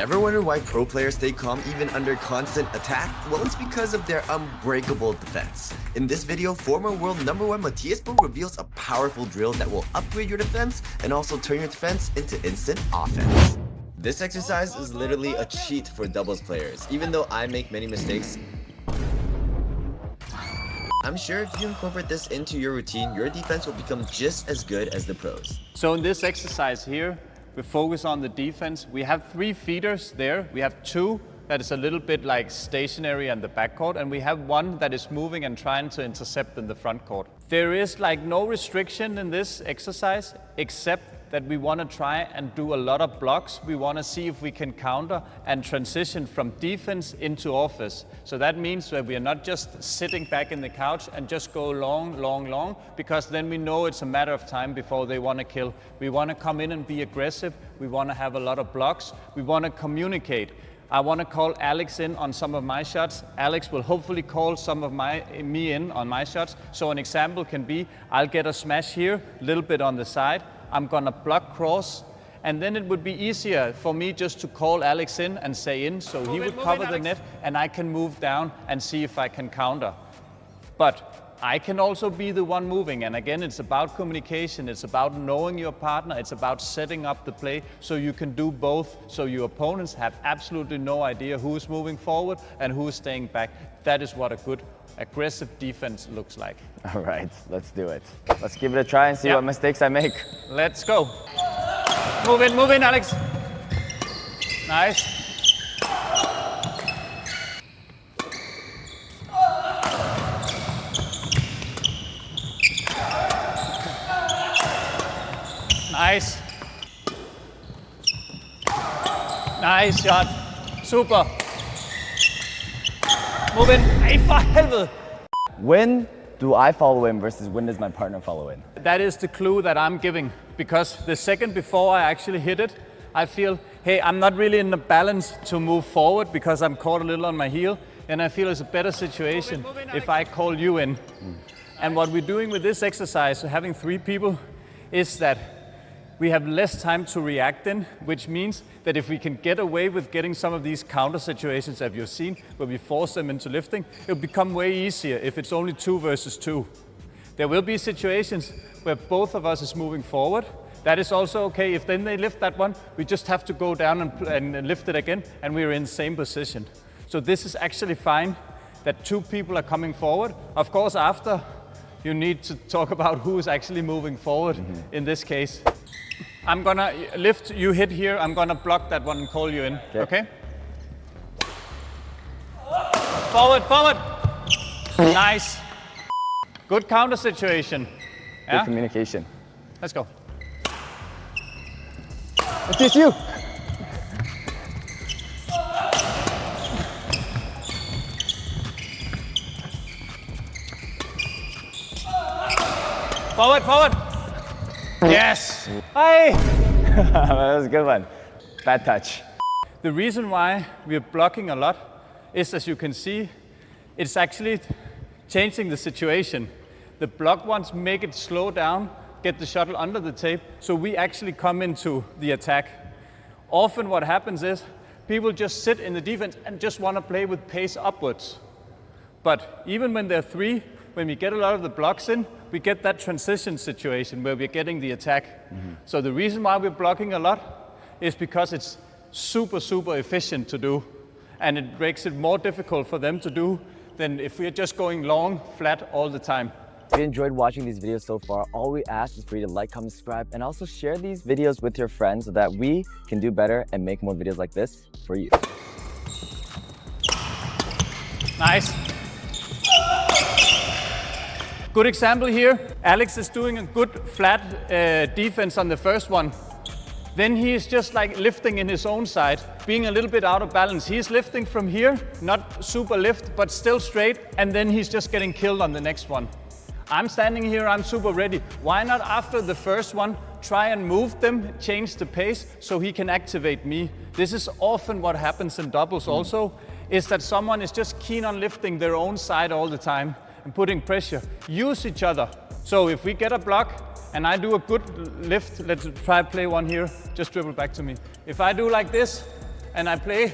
Ever wonder why pro players stay calm even under constant attack? Well, it's because of their unbreakable defense. In this video, former world #1 Mathias reveals a powerful drill that will upgrade your defense and also turn your defense into instant offense. This exercise is literally a cheat for doubles players. Even though I make many mistakes, I'm sure if you incorporate this into your routine, your defense will become just as good as the pros. So in this exercise here, we focus on the defense. We have 3 feeders there. We have 2 that is a little bit like stationary on the backcourt, and we have 1 that is moving and trying to intercept in the front court. There is like no restriction in this exercise except that we want to try and do a lot of blocks. We want to see if we can counter and transition from defense into offense. So that means that we are not just sitting back in the couch and just go long, because then we know it's a matter of time before they want to kill. We want to come in and be aggressive. We want to have a lot of blocks. We want to communicate. I want to call Aylex in on some of my shots. Aylex will hopefully call some of me in on my shots. So an example can be, I'll get a smash here, a little bit on the side. I'm gonna block cross, and then it would be easier for me just to call Aylex in and say in, so he would cover the net, and I can move down and see if I can counter. But I can also be the one moving, and again, it's about communication, it's about knowing your partner, it's about setting up the play so you can do both, so your opponents have absolutely no idea who's moving forward and who's staying back. That is what a good aggressive defense looks like. All right, let's do it. Let's give it a try and see what mistakes I make. Let's go. Move in, Aylex. Nice. Nice. Nice shot. Super. Move in. Ej, for helvede. When do I follow in versus when does my partner follow in? That is the clue that I'm giving, because the second before I actually hit it, I feel, hey, I'm not really in the balance to move forward because I'm caught a little on my heel, and I feel it's a better situation if I call you in. And what we're doing with this exercise, having 3 people, is that we have less time to react in, which means that if we can get away with getting some of these counter situations that you've seen, where we force them into lifting, it'll become way easier if it's only 2 versus 2. There will be situations where both of us is moving forward. That is also okay. If then they lift that one, we just have to go down and lift it again, and we're in the same position. So this is actually fine that 2 people are coming forward. Of course, after, you need to talk about who is actually moving forward in this case. I'm gonna lift, you hit here, I'm gonna block that one and call you in, okay? Forward. Nice. Good counter situation. Good communication. Let's go. It's just you. Forward. Yes. Hi. That was a good one. Bad touch. The reason why we're blocking a lot is, as you can see, it's actually changing the situation. The block ones make it slow down, get the shuttle under the tape, so we actually come into the attack. Often what happens is people just sit in the defense and just want to play with pace upwards. But even when they're 3, when we get a lot of the blocks in, we get that transition situation where we're getting the attack. So the reason why we're blocking a lot is because it's super efficient to do. And it makes it more difficult for them to do than if we're just going long, flat all the time. If you enjoyed watching these videos so far, all we ask is for you to like, comment, subscribe, and also share these videos with your friends so that we can do better and make more videos like this for you. Nice. Good example here. Aylex is doing a good flat defense on the first one. Then he is just like lifting in his own side, being a little bit out of balance. He's lifting from here, not super lift, but still straight, and then he's just getting killed on the next one. I'm standing here, I'm super ready. Why not after the first one, try and move them, change the pace, so he can activate me? This is often what happens in doubles also, is that someone is just keen on lifting their own side all the time and putting pressure. Use each other. So if we get a block and I do a good lift, let's try play one here, just dribble back to me. If I do like this, and I play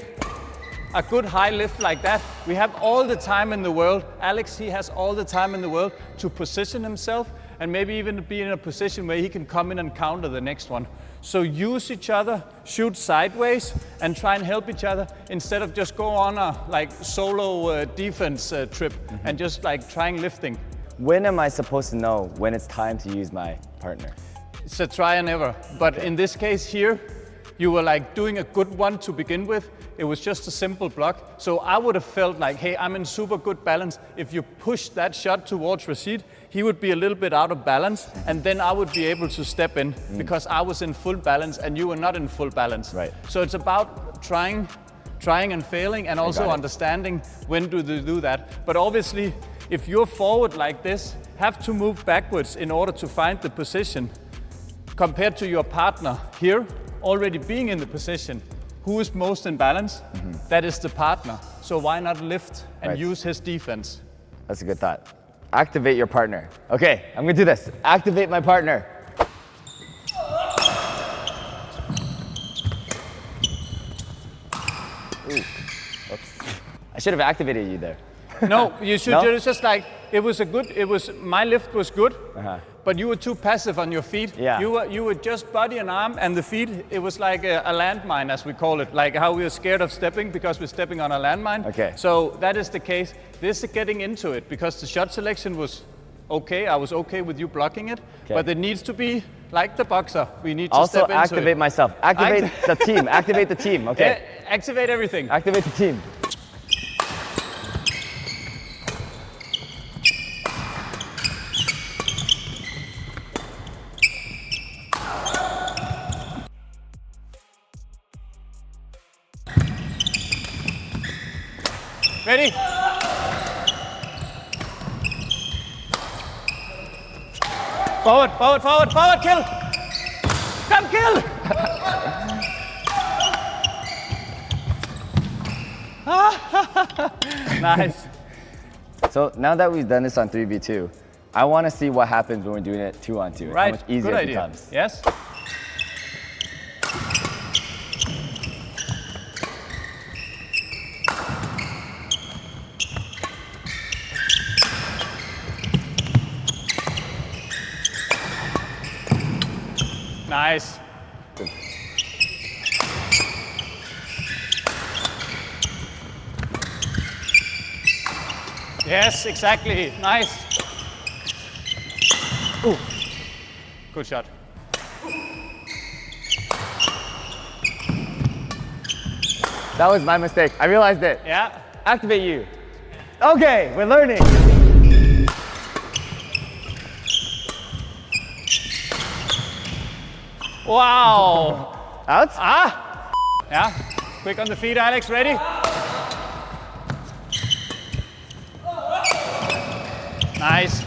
a good high lift like that, we have all the time in the world. Aylex, he has all the time in the world to position himself and maybe even be in a position where he can come in and counter the next one. So use each other, shoot sideways, and try and help each other instead of just go on a like solo defense trip and just like trying lifting. When am I supposed to know when it's time to use my partner? It's a try and error. But in this case here, you were like doing a good one to begin with. It was just a simple block. So I would have felt like, hey, I'm in super good balance. If you push that shot towards Rashid, he would be a little bit out of balance, and then I would be able to step in because I was in full balance and you were not in full balance. Right. So it's about trying and failing, and also understanding when do they do that. But obviously, if you're forward like this, have to move backwards in order to find the position compared to your partner here already being in the position. Who is most in balance? That is the partner. So why not lift and use his defense? That's a good thought. Activate your partner. Okay, I'm gonna do this. Activate my partner. Ooh. Oops. I should have activated you there. No, you should. No? It was just like my lift was good, but you were too passive on your feet. Yeah. You were just body and arm, and the feet. It was like a landmine, as we call it, like how we are scared of stepping because we're stepping on a landmine. Okay. So that is the case. This is getting into it because the shot selection was okay. I was okay with you blocking it, but it needs to be like the boxer. We need to also step into activate it. myself. Activate the team. Activate the team. Okay. Yeah, activate everything. Activate the team. Ready? Forward, forward, forward, forward, kill! Come kill! Nice. So now that we've done this on 3v2, I want to see what happens when we're doing it 2-on-2. Right, How much easier good it idea. becomes. Yes? Nice. Yes, exactly. Nice. Ooh. Good shot. That was my mistake. I realized it. Yeah. Activate you. Okay, we're learning. Wow. Out? Ah. Yeah. Quick on the feet, Aylex. Ready? Nice.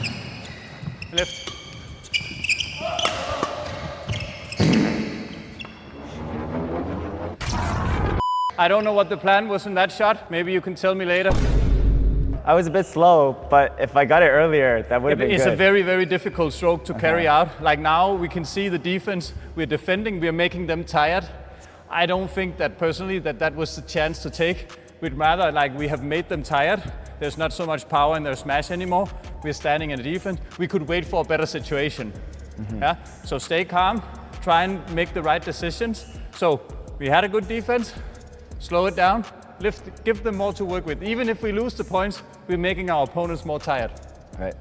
Lift. I don't know what the plan was in that shot. Maybe you can tell me later. I was a bit slow, but if I got it earlier, that would have been It's good. a very, very difficult stroke to carry out. Like now, we can see the defense. We're defending. We're making them tired. I don't think that personally that was the chance to take. We'd rather like we have made them tired. There's not so much power in their smash anymore. We're standing in the defense. We could wait for a better situation. Yeah. So stay calm. Try and make the right decisions. So we had a good defense. Slow it down. Lift. Give them more to work with. Even if we lose the points, we're making our opponents more tired. Right.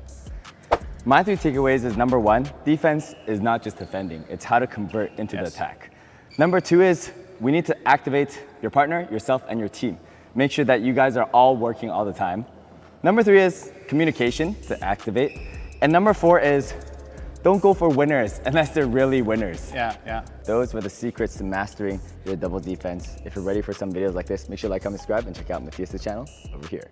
My 3 takeaways is number 1, defense is not just defending. It's how to convert into the attack. Number 2 is we need to activate your partner, yourself, and your team. Make sure that you guys are all working all the time. Number 3 is communication to activate. And number 4 is don't go for winners unless they're really winners. Yeah. Those were the secrets to mastering your double defense. If you're ready for some videos like this, make sure to like, comment, subscribe, and check out Mathias' channel over here.